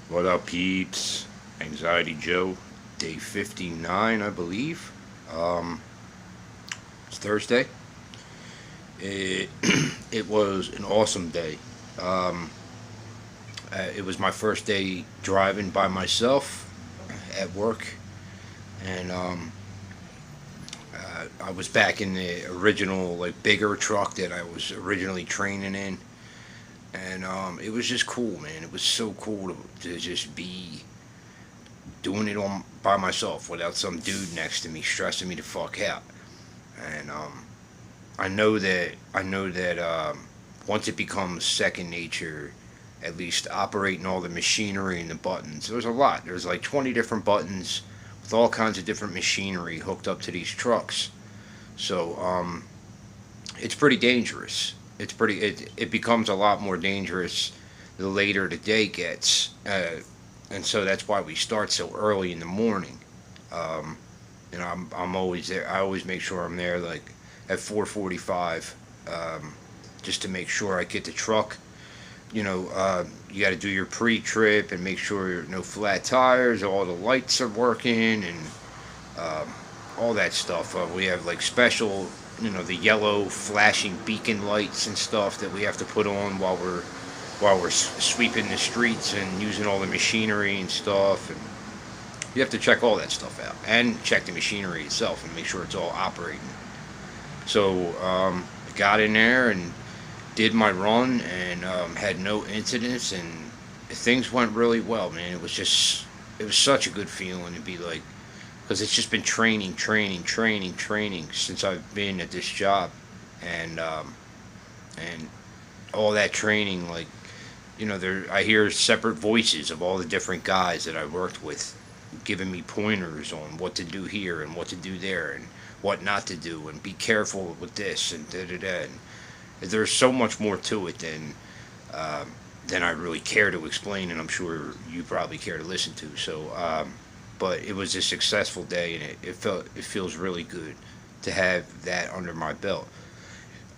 What up, peeps? Anxiety Joe, day 59, I believe. Um, it's Thursday. It, it was an awesome day. Um, it was my first day driving by myself at work, and I was back in the original, like, bigger truck that I was originally training in. And it was just cool, man. It was so cool to just be doing it on by myself without some dude next to me stressing me the fuck out. And I know that once it becomes second nature, at least operating all the machinery and the buttons. There's a lot. There's like 20 different buttons with all kinds of different machinery hooked up to these trucks. So it's pretty dangerous. It becomes a lot more dangerous the later the day gets, and so that's why we start so early in the morning. Um, I'm always there. I always make sure I'm there like at 4:45, just to make sure I get the truck. You got to do your pre-trip and make sure no flat tires, all the lights are working, and um, all that stuff. We have like special, the yellow flashing beacon lights and stuff that we have to put on while we're sweeping the streets and using all the machinery and stuff. And you have to check all that stuff out and check the machinery itself and make sure it's all operating. So I got in there and did my run and had no incidents, and things went really well, man. It was such a good feeling to be like, because it's just been training, training, training, training since I've been at this job, and and all that training, like, there I hear separate voices of all the different guys that I worked with, giving me pointers on what to do here and what to do there and what not to do and be careful with this and da da da. And there's so much more to it than I really care to explain, and I'm sure you probably care to listen to. So, but it was a successful day, and it feels really good to have that under my belt.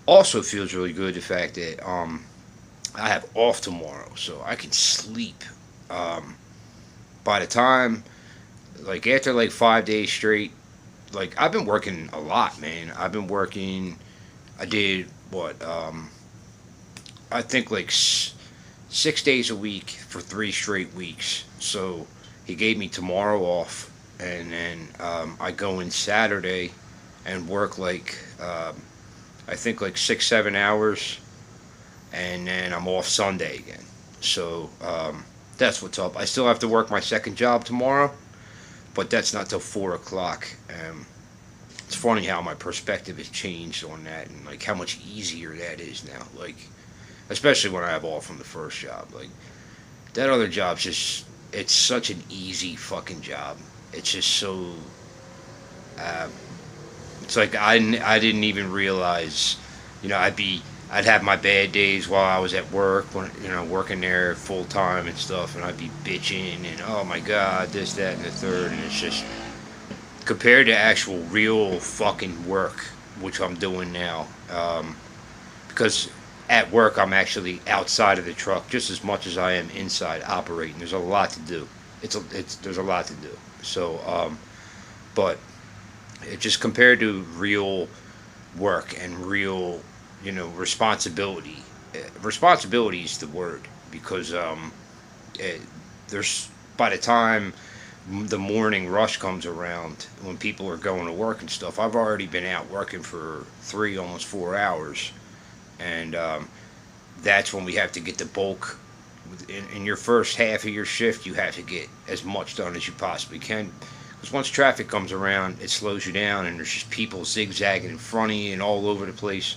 Also feels really good the fact that I have off tomorrow, so I can sleep. Um, by the time, like, after like 5 days straight, like, I've been working a lot, man. I've been working. I did what? I think like 6 days a week for 3 straight weeks. So he gave me tomorrow off, and then I go in Saturday and work like, I think like 6 7 hours, and then I'm off Sunday again. So that's what's up. I still have to work my second job tomorrow, but that's not till 4 o'clock. It's funny how my perspective has changed on that, and like how much easier that is now. Like, especially when I have off from the first job. Like, that other job's just, it's such an easy fucking job. It's just so, uh, it's like I didn't even realize, I'd have my bad days while I was at work, when, working there full time and stuff, and I'd be bitching and, oh my god, this, that, and the third, and it's just, compared to actual real fucking work, which I'm doing now, because at work I'm actually outside of the truck just as much as I am inside operating. There's a lot to do. There's a lot to do. So, but it just, compared to real work and real, responsibility. Responsibility is the word, because it, there's by the time the morning rush comes around, when people are going to work and stuff, I've already been out working for 3 almost 4 hours, and that's when we have to get the bulk. In your first half of your shift, you have to get as much done as you possibly can, because once traffic comes around, it slows you down, and there's just people zigzagging in front of you and all over the place,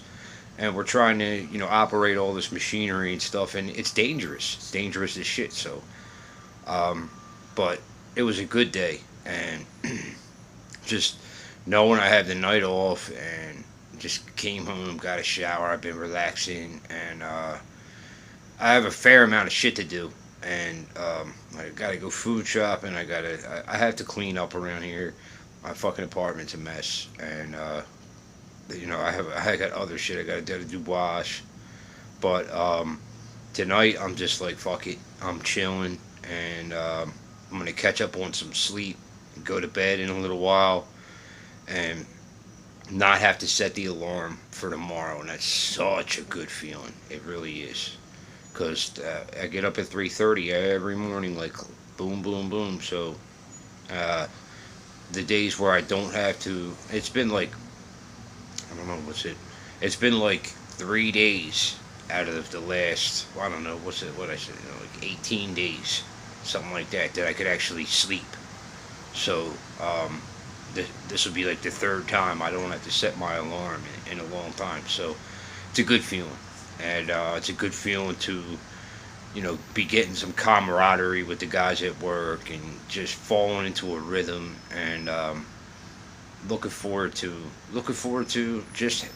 and we're trying to, operate all this machinery and stuff, and it's dangerous. It's dangerous as shit. So, um, but it was a good day, and just knowing I had the night off, and just came home, got a shower. I've been relaxing, and I have a fair amount of shit to do, and I gotta go food shopping. I have to clean up around here. My fucking apartment's a mess, and I got other shit I gotta do, wash. But tonight I'm just like, fuck it. I'm chilling. and I'm gonna catch up on some sleep, go to bed in a little while, and not have to set the alarm for tomorrow. And that's such a good feeling. It really is. Cause I get up at 3:30 every morning, like boom, boom, boom. So uh, the days where I don't have to, it's been like, I don't know what's it. It's been like 3 days out of the last, I don't know what's it. What I said, like 18 days, something like that, that I could actually sleep. So this will be like the third time I don't have to set my alarm in a long time. So it's a good feeling, and it's a good feeling to be getting some camaraderie with the guys at work and just falling into a rhythm, and looking forward to just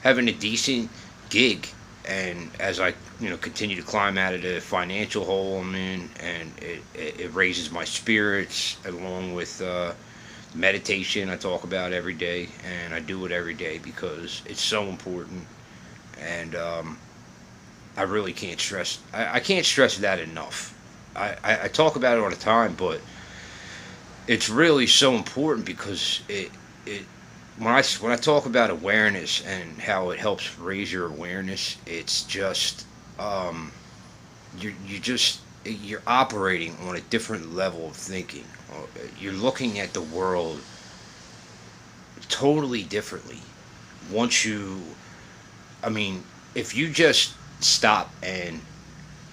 having a decent gig. And as I continue to climb out of the financial hole I'm in, and it raises my spirits, along with meditation I talk about every day, and I do it every day because it's so important. And I really can't stress. I can't stress that enough. I talk about it all the time, but it's really so important because it when I talk about awareness and how it helps raise your awareness, it's just you're operating on a different level of thinking. You're looking at the world totally differently. Once you, I mean, if you just stop, and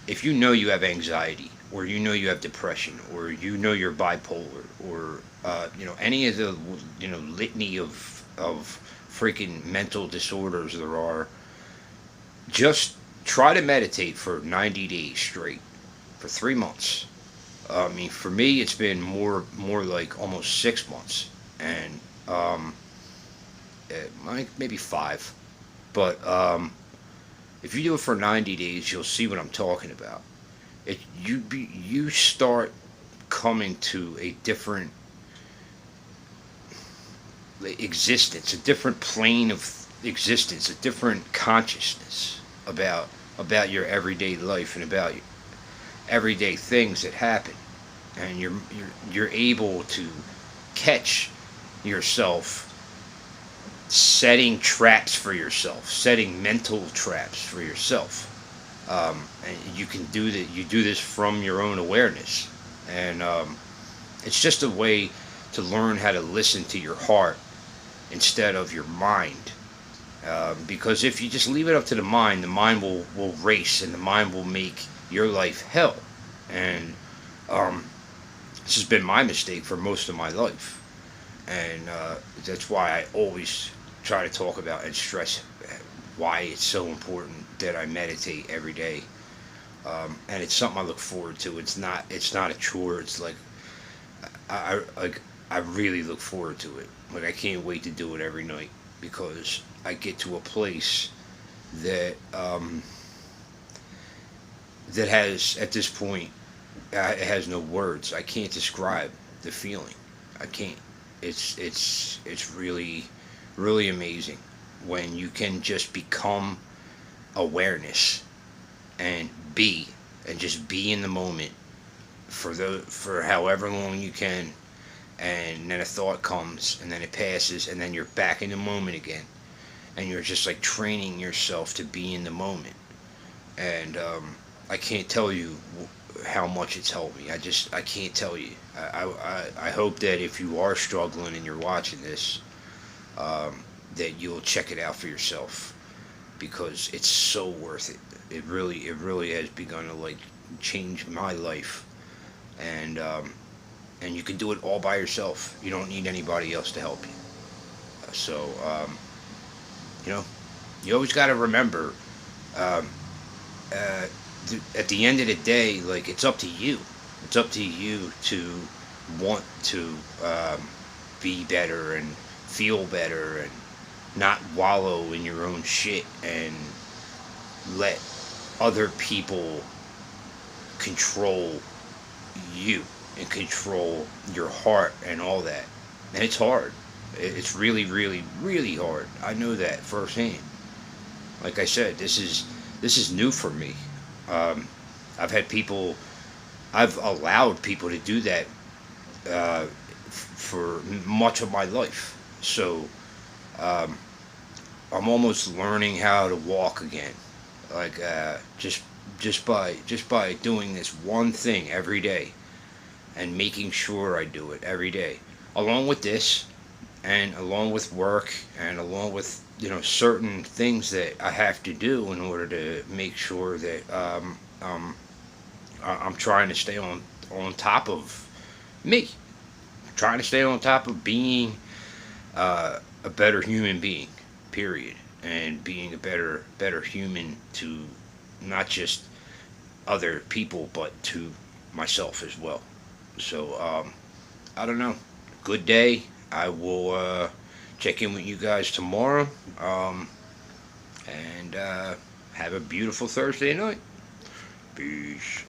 if you have anxiety, or you have depression, or you're bipolar, or any of the litany of freaking mental disorders there are, just try to meditate for 90 days straight, for 3 months. I mean, for me, it's been more like almost 6 months, and maybe five. But if you do it for 90 days, you'll see what I'm talking about. You start coming to a different existence, a different plane of existence, a different consciousness about your everyday life, and about everyday things that happen, and you're able to catch yourself setting traps for yourself, setting mental traps for yourself. And you can do that. You do this from your own awareness, and it's just a way to learn how to listen to your heart instead of your mind. Because if you just leave it up to the mind will race, and the mind will make your life hell. And this has been my mistake for most of my life, and that's why I always try to talk about and stress why it's so important that I meditate every day. And it's something I look forward to. It's not a chore. It's like I really look forward to it. Like, I can't wait to do it every night, because I get to a place that that has, at this point, it has no words. I can't describe the feeling. I can't. It's really, really amazing when you can just become awareness, and just be in the moment for however long you can, and then a thought comes, and then it passes, and then you're back in the moment again, and you're just like training yourself to be in the moment. And I can't tell you how much it's helped me. I can't tell you. I hope that if you are struggling and you're watching this, that you'll check it out for yourself, because it's so worth it. It really has begun to like change my life, and you can do it all by yourself. You don't need anybody else to help you. So you know, you always got to remember, um, at the end of the day, like, it's up to you. It's up to you to want to be better and feel better, and not wallow in your own shit, and let other people control you and control your heart and all that. And it's hard. It's really, really, really hard. I know that firsthand. Like I said, this is new for me. I've had people I've allowed people to do that for much of my life. So um, I'm almost learning how to walk again. Like just by doing this one thing every day and making sure I do it every day. Along with this, and along with work, and along with certain things that I have to do in order to make sure that I'm trying to stay on top of me, trying to stay on top of being a better human being, period, and being a better human to not just other people but to myself as well. So I don't know. Good day. I will check in with you guys tomorrow. Um, and have a beautiful Thursday night. Peace.